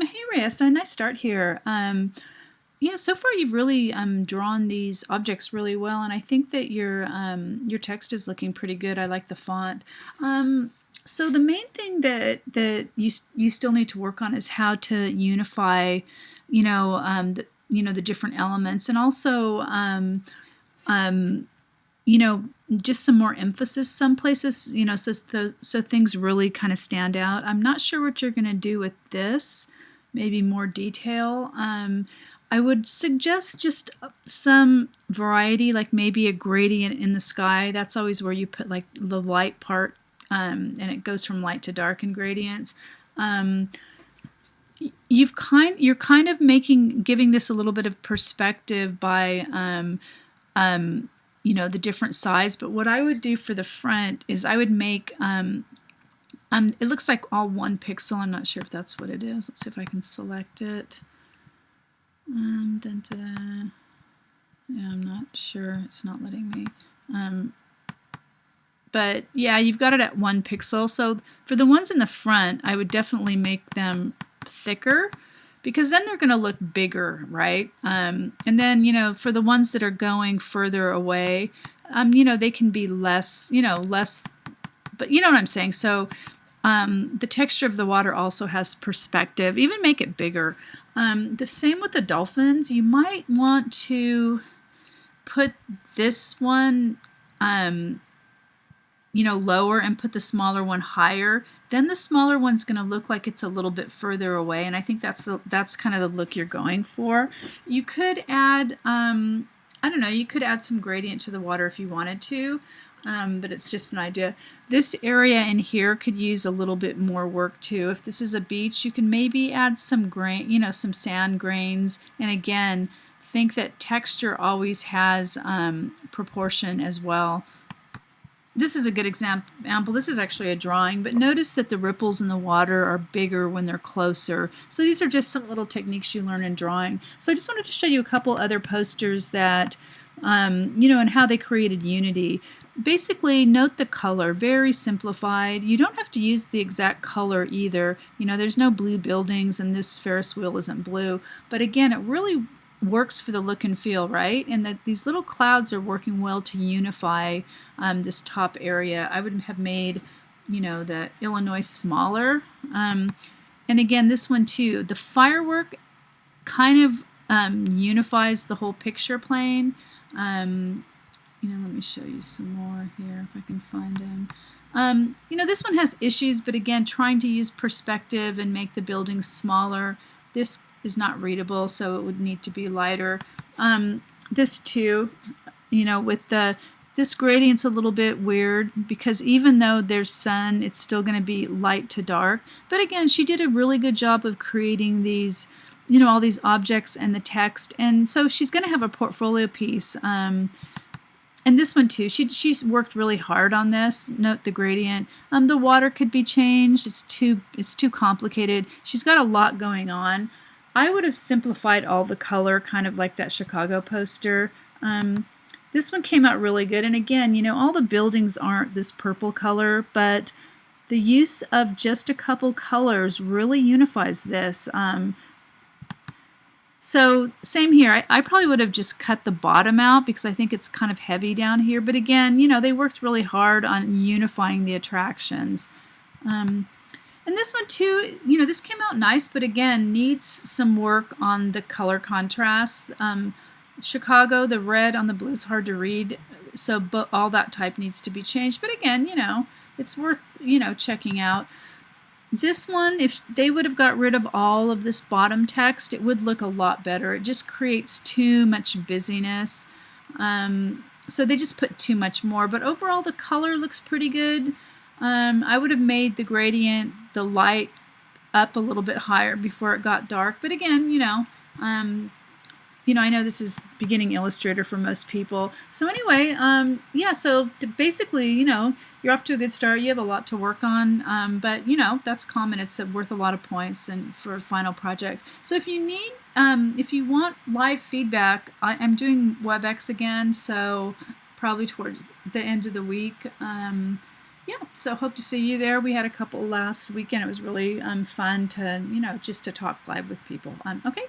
Hey Reyes, a nice start here. Yeah, so far you've really drawn these objects really well, and I think that your text is looking pretty good. I like the font. So the main thing that you still need to work on is how to unify, the different elements, and also um, just some more emphasis some places, so things really kind of stand out. I'm not sure what you're going to do with this, maybe more detail. I would suggest just some variety, like maybe a gradient in the sky. That's always where you put like the light part, and it goes from light to dark in gradients. You're kind of giving this a little bit of perspective by the different size. But what I would do for the front is I would make it looks like all 1 pixel. I'm not sure if that's what it is. Let's see if I can select it. Dun, dun, dun. Yeah, I'm not sure. It's not letting me. But yeah, you've got it at 1 pixel. So for the ones in the front, I would definitely make them thicker, because then they're going to look bigger, right? And then, for the ones that are going further away, they can be less, but you know what I'm saying. So the texture of the water also has perspective. Even make it bigger. The same with the dolphins. You might want to put this one lower and put the smaller one higher. Then the smaller one's going to look like it's a little bit further away, and I think that's kind of the look you're going for. You could add, I don't know, you could add some gradient to the water if you wanted to, but it's just an idea. This area in here could use a little bit more work too. If this is a beach, you can maybe add some some sand grains, and again, think that texture always has proportion as well. This is a good example. This is actually a drawing, but notice that the ripples in the water are bigger when they're closer. So these are just some little techniques you learn in drawing. So I just wanted to show you a couple other posters that, and how they created unity. Basically, note the color, very simplified. You don't have to use the exact color either. There's no blue buildings, and this Ferris wheel isn't blue. But again, it really works for the look and feel, right? And that these little clouds are working well to unify this top area. I would have made, the Illinois smaller. And again, this one too, the firework kind of unifies the whole picture plane. Let me show you some more here if I can find them. This one has issues, but again, trying to use perspective and make the buildings smaller. This is not readable, so it would need to be lighter. This too, with this gradient's a little bit weird, because even though there's sun, it's still going to be light to dark. But again, she did a really good job of creating these, all these objects and the text, and so she's going to have a portfolio piece. And this one too, she's worked really hard on this. Note the gradient. The water could be changed. It's too complicated. She's got a lot going on. I would have simplified all the color, kind of like that Chicago poster. This one came out really good. And again, all the buildings aren't this purple color, but the use of just a couple colors really unifies this. So same here. I probably would have just cut the bottom out because I think it's kind of heavy down here. But again, they worked really hard on unifying the attractions. And this one too, this came out nice, but again, needs some work on the color contrast. Chicago, the red on the blue is hard to read, so all that type needs to be changed. But again, it's worth, checking out. This one, if they would have got rid of all of this bottom text, it would look a lot better. It just creates too much busyness. So they just put too much more, but overall the color looks pretty good. I would have made the gradient, the light, up a little bit higher before it got dark. But again, I know this is beginning Illustrator for most people. So anyway, yeah, so basically, you're off to a good start. You have a lot to work on, but, that's common. It's worth a lot of points and for a final project. So if you need, if you want live feedback, I'm doing WebEx again, so probably towards the end of the week. yeah, so hope to see you there. We had a couple last weekend. It was really fun to, just to talk live with people. Okay,